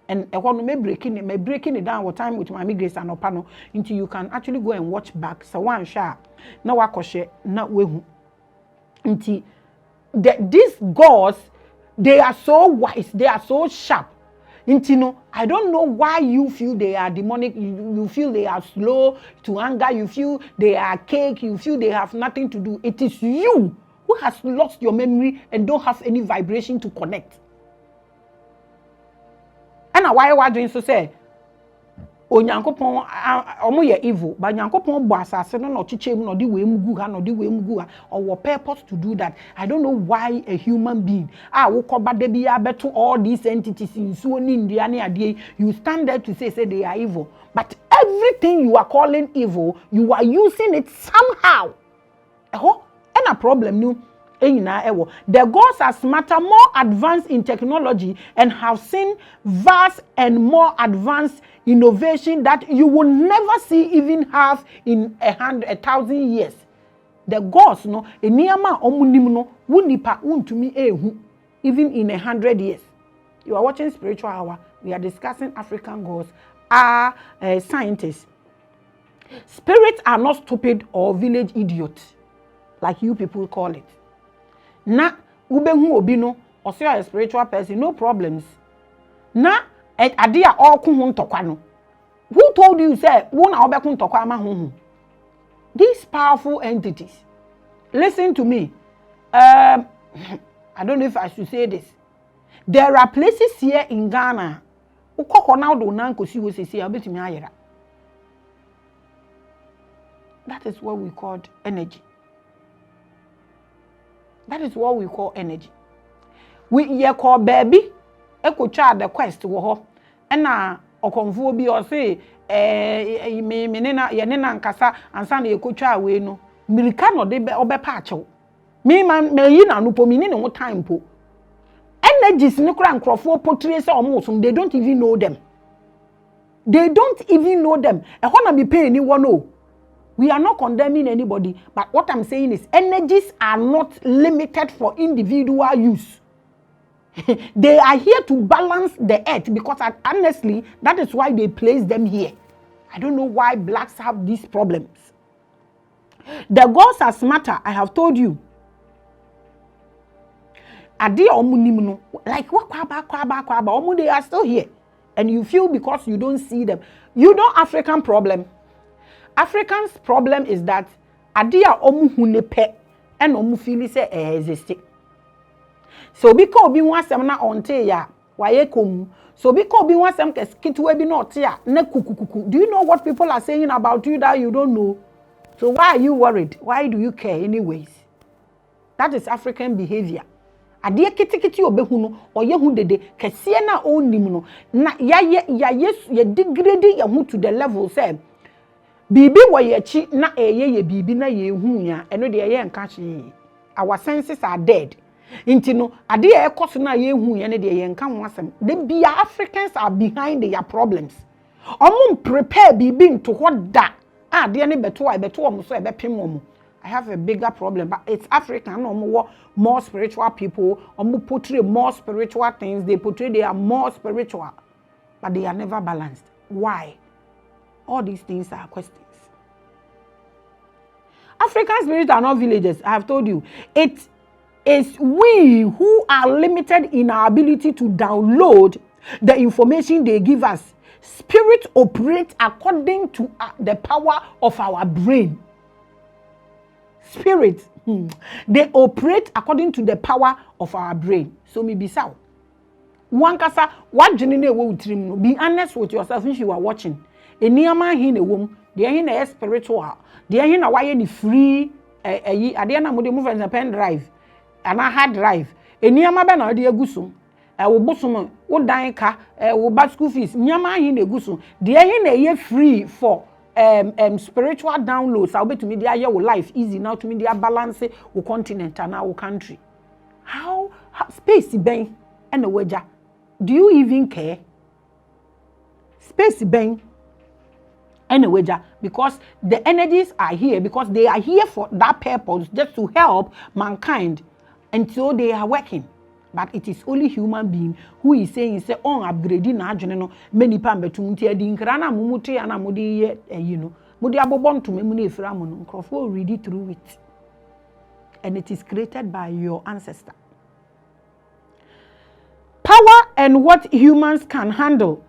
And when me breaking it down with time with Maame Grace and Opano, until you can actually go and watch back. So one share. Now wakoshe na we until these gods, they are so wise, they are so sharp. I don't know why you feel they are demonic, you feel they are slow to anger, you feel they are cake, you feel they have nothing to do. It is you who has lost your memory and don't have any vibration to connect. And why are doing so say? Onyankopon omo ye evil, but Nyankopon bo asase no chichem no di we mugu ha no di we mugu ha or purpose to do that. I don't know why a human being wo koba de bia beto all these entities in so ni ndua ne ade, you stand there to say they are evil, but everything you are calling evil, you are using it somehow. And a problem new. The gods are smarter, more advanced in technology, and have seen vast and more advanced innovation that you will never see even have in 1,000 years. The gods, no, eniyama omunim no, wunipa untumi ehu, even in 100 years. You are watching Spiritual Hour. We are discussing African gods, scientists. Spirits are not stupid or village idiots, like you people call it. Na ubehu obi no or say a spiritual person, no problems. Na adia all kun ntokwa no. Who told you say wo na obeku ntokwa ma hu? These powerful entities. Listen to me. I don't know if I should say this. There are places here in Ghana. Ukoko na do na nkosi wo sesi abetumi ayera. That is what we call energy. That is what we call energy. We call baby, eko child the quest wo ho. Na okonfo bi o say me nena ye nena nkasa ansa na eko child we no. Mirika no de obepa achew. Me man me yi na no po me ni no time po. Energies ni kura nkrofo portray say omo they don't even know them. They don't even know them. E ho na be pay ni one o. We are not condemning anybody, but what I'm saying is energies are not limited for individual use. They are here to balance the earth because honestly, that is why they place them here. I don't know why blacks have these problems. The gods are smarter, I have told you. Like what they are still here. And you feel because you don't see them. You know African problem. Africans' problem is that adia omu hunepe and omu feel say exist. So because obi wan sem na onte ya waye komu. So because obi wan sem keskitu ebi na ote ya na kukukuku. Do you know what people are saying about you that you don't know? So why are you worried? Why do you care anyways? That is African behavior. Adia kitikiti obehu no oyehu dede kese na onim no na ya degrade ya hu to the level say bibi wo ye chi na ye bibi na ye hu ya eno de ye nka chi. Our senses are dead. Inti no ade ye ekoso na ye hu ya ne de ye nka ho asem. The bia Africans are behind their problems. Omo prepare bibi into what da ade ne beto omo so e bepem omo. I have a bigger problem, but it's African. More spiritual people. Portray more spiritual things. They portray they are more spiritual, but they are never balanced. Why? All these things are questions. African spirits are not villages. I have told you. It is we who are limited in our ability to download the information they give us. Spirits operate according to the power of our brain. Spirits, they operate according to the power of our brain. So maybe so. One kasa, what genene wo utrim no. Be honest with yourself if you are watching. Eniyama hin ewom, de hin na spiritual. De hin na waye ni free ade na mo de move as a pen drive. And a hard drive. Eniyama be na de aguso. wo bosom wo dan ka wo ba school fees nyama hin na eguso de hin na ye free for spiritual downloads I bet to me dey aye wo life easy now to me dey balance wo continent and our country how space ben and the wager do you even care space ben and the wager because the energies are here because they are here for that purpose just to help mankind until they are working. But it is only human being who is saying say on upgrading na adwene no many pa betum ti adi nkra na mumuti ana mudi ye you know mudi abobon to memu na efira mo no nkrofo read it through it and it is created by your ancestor. Power and what humans can handle.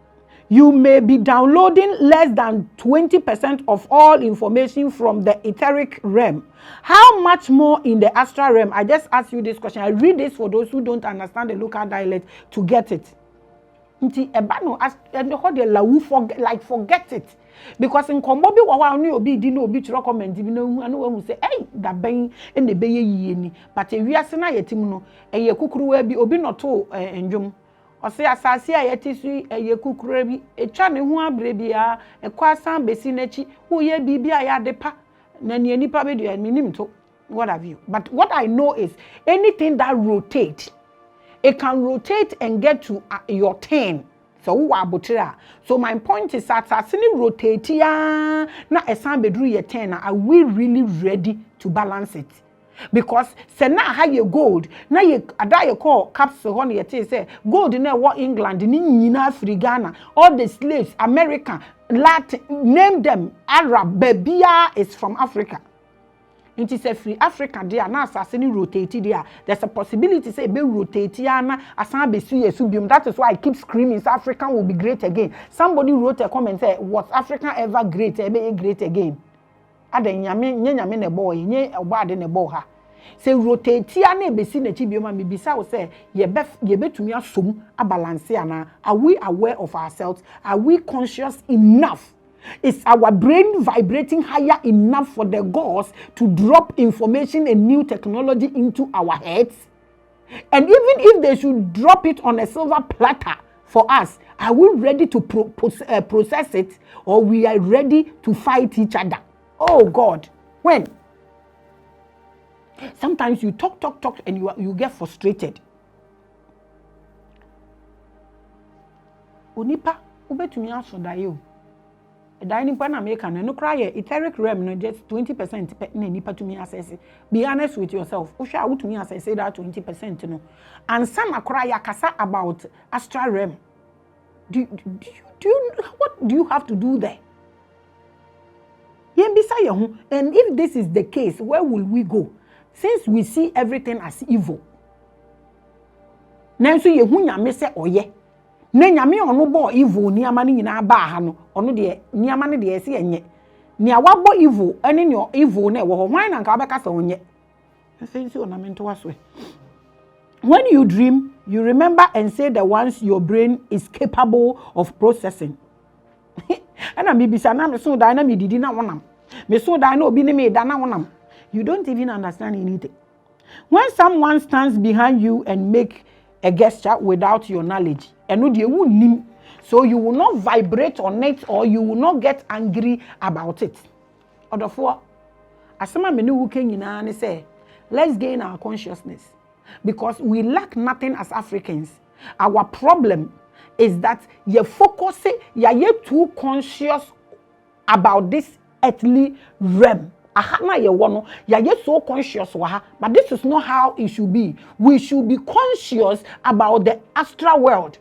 You may be downloading less than 20% of all information from the etheric realm. How much more in the astral realm? I just asked you this question. I read this for those who don't understand the local dialect to get it. Forget it. Because in Kombobi wa ni obi di no obi tro comment bi na hu anu hu say eh da ban e na be ye ni but e wiase na yetim no e ye kukuruwa bi obi no to endwom ose asase a yetisu e ye kukuruwa bi etwa ne hu abre bia e kwasan besi nachi hu ye bibi a ya depa na ne nipa be do minim to what have you but what I know is anything that rotate it can rotate and get to your turn. So my point is that as rotate na esan bedru ye 10 are we really ready to balance it? Because se na ha ye gold na ye ada ye call capsule ho na ye say gold na wo England ni nyina free Ghana all the slaves American Latin name them Arab babia is from Africa. It is a free Africa there na assassini rotate there. There's a possibility say be rotate na asan be subium. That is why I keep screaming South African will be great again. Somebody wrote a comment say was Africa ever great? Be great again. Aden nyame ne boy nye obade ne bo ha. Say rotate na be si na chibium ma me bisa wo say ye betumi asom a balance ana. Are we aware of ourselves? Are we conscious enough? Is our brain vibrating higher enough for the gods to drop information and new technology into our heads? And even if they should drop it on a silver platter for us, are we ready to process it, or we are ready to fight each other? Oh God, when? Sometimes you talk and you get frustrated. Onipa, ubetumi aso da you. Dining pan American no cry etheric realm no just 20% na nipa to me access. Be honest with yourself. Usha out to me as I say that 20% no. And some cry kasa about astral realm. Do you what do you have to do there? And if this is the case, where will we go? Since we see everything as evil. Nanso yehu nyame se oye. Na nyame ono bo evil ni amane nyina ba ha no ono de ni amane de ese enye ni awabo evil ene ni evil na ewo ho hwan na nka abeka sa onye sensi ona mento waso. When you dream, you remember and say the ones your brain is capable of processing. And me bisa na me so da na me didi na wonam me so da na obi ne me da na wonam. You don't even understand anything. When someone stands behind you and make a gesture without your knowledge, so you will not vibrate on it or you will not get angry about it. Therefore, as some men say, let's gain our consciousness because we lack nothing as Africans. Our problem is that you're focusing, you're too conscious about this earthly realm. You're so conscious, but this is not how it should be. We should be conscious about the astral world.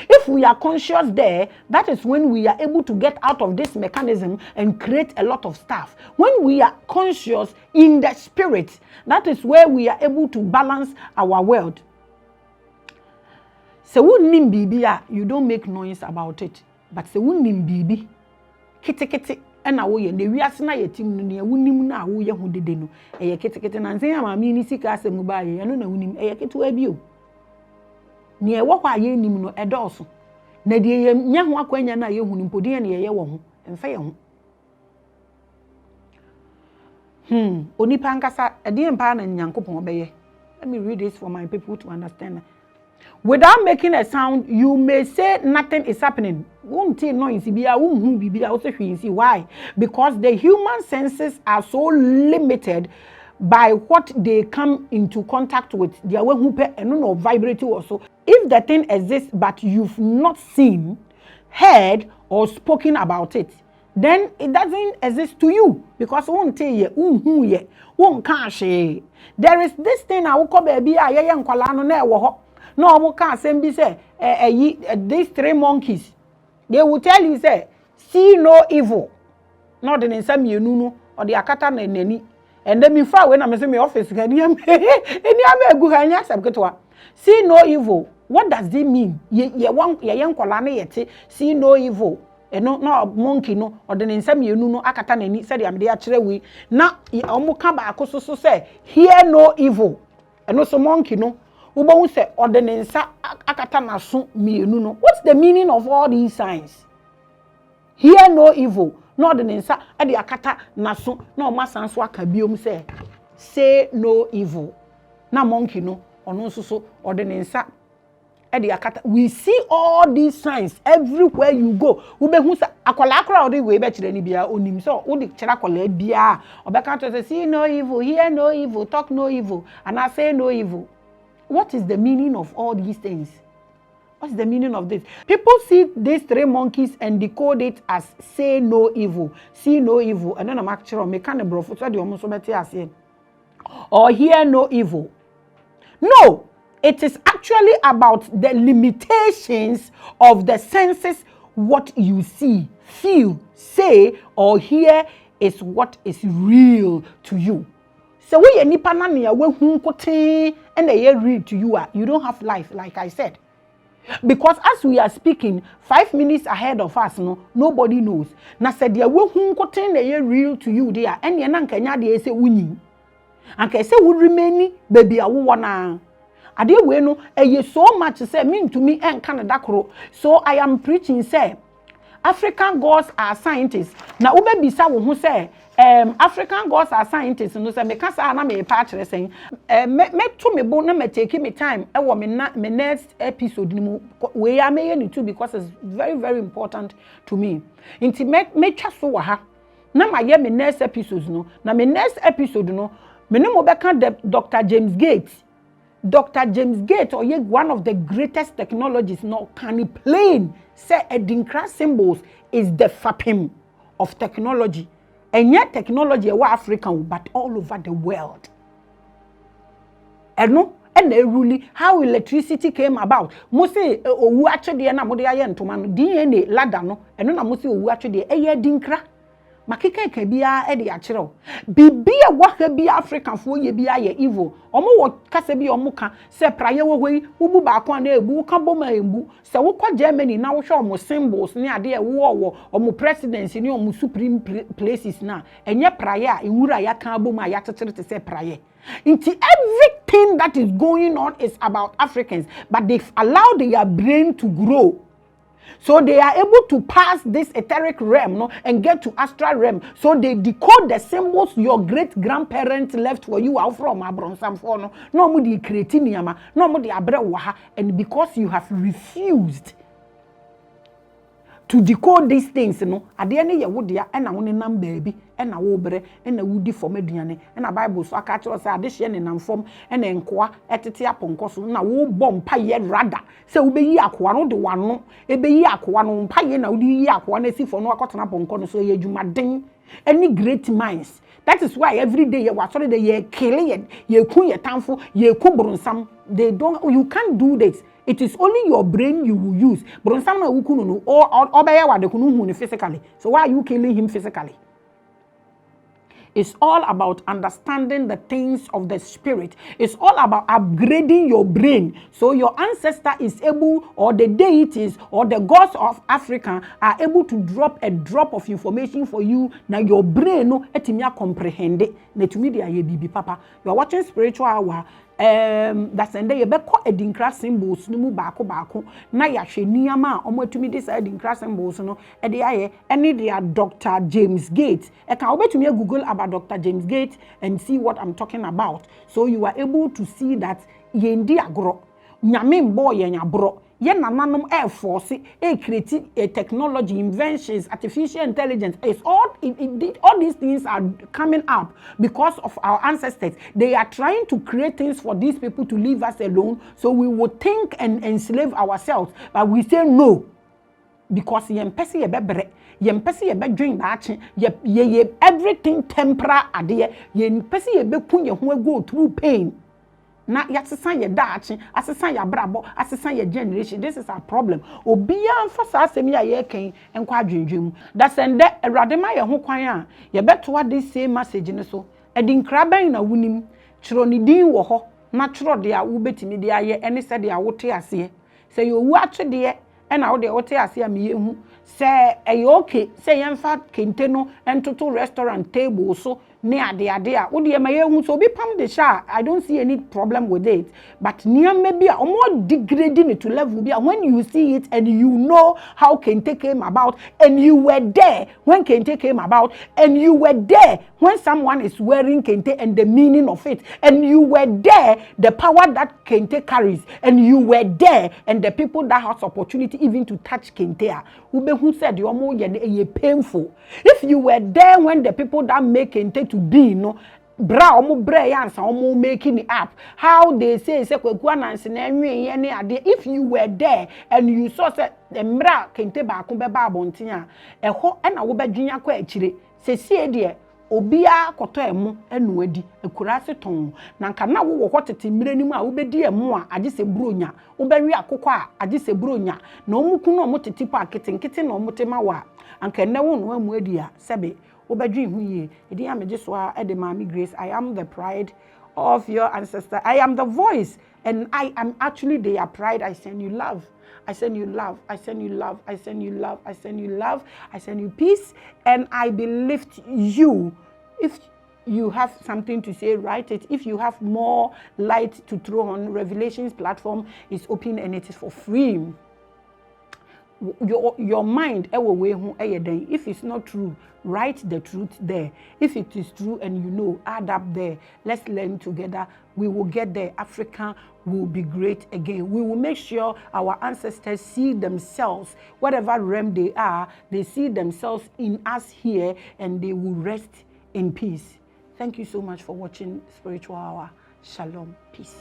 If we are conscious there, that is when we are able to get out of this mechanism and create a lot of stuff. When we are conscious in the spirit, that is where we are able to balance our world. So you don't make noise about it. But kiti and away and the wiasna yetim no wunim na wo ye hu dede no eye ketekete na nsen amami ni sika asemu ba ye no na wunim eye ketu abio ne e wo kwa ye nim no edoso na de ye nya ho akwanya na ye hu nimpodi ne ye wo ho emfa ye ho onipa nkasa ede empa na nyankopon be ye. Let me read this for my people to understand. Without making a sound, you may say nothing is happening. Why? Because the human senses are so limited by what they come into contact with. They are vibrating also. If the thing exists but you've not seen, heard, or spoken about it, then it doesn't exist to you because there is this thing I will call baby no can say these 3 monkeys, they will tell you say see no evil, not in some you or the akata neni, and then me far when I'm in my office see no evil. What does it mean? See no evil. No monkey no or the same you no akata neni said I'm there chere we na omuka ba akoso so say hear no evil. And also monkey no Uba say or the nensa akata naso mienu no. What's the meaning of all these signs? Hear no evil. No the nensa e the akata naso no masanso akabiom say no evil. Na monkey no ono so or the nensa. We see all these signs everywhere you go. Ubehu say akwala akra odi we be kire ni bia onim so odi kire akwala bia obeka to say see no evil, hear no evil, talk no evil, and I say no evil. What is the meaning of all these things? What's the meaning of this? People see these 3 monkeys and decode it as say no evil, see no evil, and then I'm actually making a brofo so the almost better or hear no evil. No, it is actually about the limitations of the senses. What you see, feel, say, or hear is what is real to you. So when you nipa na ne we hu kote and they real to you, you don't have life, like I said. Because as we are speaking, 5 minutes ahead of us, nobody knows. Na said they we hu kote and they real to you there, and ye na nkanya de say wuni. Anka say would remain baby a wo na. Ade we no so much say mean to me en Canada kro. So I am preaching say African gods are scientists. Na ube bisa wo hu say African gods are scientists no say me kasa na me pa kire say me to me bo na me take me time e wo me next episode ni mu we ya me ni too because it's very very important to me. Inti me twa so wa ha na ma ye me next episodes no na me next episode no me no mo be kan Dr. James Gates. Dr. James Gates or one of the greatest technologists no can plain say edinkra symbols is the fapim of technology. And yet technology is African but all over the world. And no, and they really how electricity came about. Mostly owu actually na mo de aye ntoma DNA ladder no and no na mostly owu actually dinkra. Makika ke bia e de akire bibia waka bia African fo ye bia ye evil omo wo kase bia omo ka se praye wo hoi ubu ba akon na ebu ka boma embu se wo kwa Germany na wo hwe omo symbols ni ade e wo omo presidency ni omo supreme places na enye praye a ewura ya ka boma ya tetere te se praye. Into everything that is going on is about Africans, but they've allowed their brain to grow. So they are able to pass this etheric realm and get to astral realm. So they decode the symbols your great-grandparents left for you out from Abronsam for no more the creatiniama, no more the abrewaha, and because you have refused to decode these things, at the end of your wood, and I want a baby, and a wobre, and a woody for mediane, and a Bible so I catch us addition and form and enquire at the tiapon cosu, na wo bomb pie rather. So be yaquano the one, a be yaquano pie now the yaquan see for no cotton upon corner so you mading any great minds. That is why every day you watch the year killing it, you cool your tanful, you could some. They don't, you can't do this. It is only your brain you will use. But some or physically. So why are you killing him physically? It's all about understanding the things of the spirit. It's all about upgrading your brain. So your ancestor is able, or the deities, or the gods of Africa are able to drop a drop of information for you. Now your brain no etimia comprehend it. Netumedia ye bibi papa. You are watching Spiritual Hour. That's and they be call edinkra symbols no mu baako na yahwe niama omwatumi dis edinkra symbols no e de aye any dia Dr. James Gates e can obetumi Google about Dr. James Gates and see what I'm talking about. So you are able to see that yendi agro nyame mbo ye nyabro ye nananom air force create a technology inventions artificial intelligence is all these things are coming up because of our ancestors. They are trying to create things for these people to leave us alone so we will think and enslave ourselves, but we say no, because yempese ye bebre yempese ye bedwen daache ye everything temporary ade yempese ye beku ye ho go through pain na yasesan ye daache asesan ya brabo asesan ye generation. This is our problem. Obia mfasa asemi ya ye ken enko adwendwem da sende awrade ma ye ho kwan a ye beto ade same message ne so edinkraban na wunim chiro ni din wo ho na chiro de a wo betimi de aye ene se de a wote ase se ye owu atwede ena wo de wote ase a me yehu se okay se yemfa kente no entoto restaurant table so ne ade a wo de ma yehu so obi pam de sha. I don't see any problem with it, but near maybe a more degrading it to level be when you see it and you know how kente came about and you were there when kente came about and you were there when someone is wearing kente and the meaning of it and you were there the power that kente carries and you were there and the people that has opportunity even to touch kente who said you are painful. If you were there when the people that make kente to be no bra omo bra yansa omo making it up how they say kwaku ananse na enwe ye ne ade. If you were there and you saw say the mra kente ba ko be ba abonten a eho na wo badwenya kwa akire sesie de obia koto emu enu adi akurase ton na nka na wo wo tete miranim a wo bedi emu a age se bronya wo bewe akokọ a age se bronya na omuku na omo tete pa ketenkete na omo tema wa anka ne wo no amu adi a sebe wo badwi hu ye edi ameje so a ede Maame Grace. I am the pride of your ancestor. I am the voice and I am actually their pride. I send you love. I send you love. I send you love. I send you love. I send you love. I send you peace. And I belift you. If you have something to say, write it. If you have more light to throw on, Revelations platform is open and it is for free. Your mind, if it's not true, write the truth there. If it is true and you know, add up there. Let's learn together. We will get there. Africa will be great again. We will make sure our ancestors see themselves, whatever realm they are, they see themselves in us here and they will rest in peace. Thank you so much for watching Spiritual Hour. Shalom. Peace.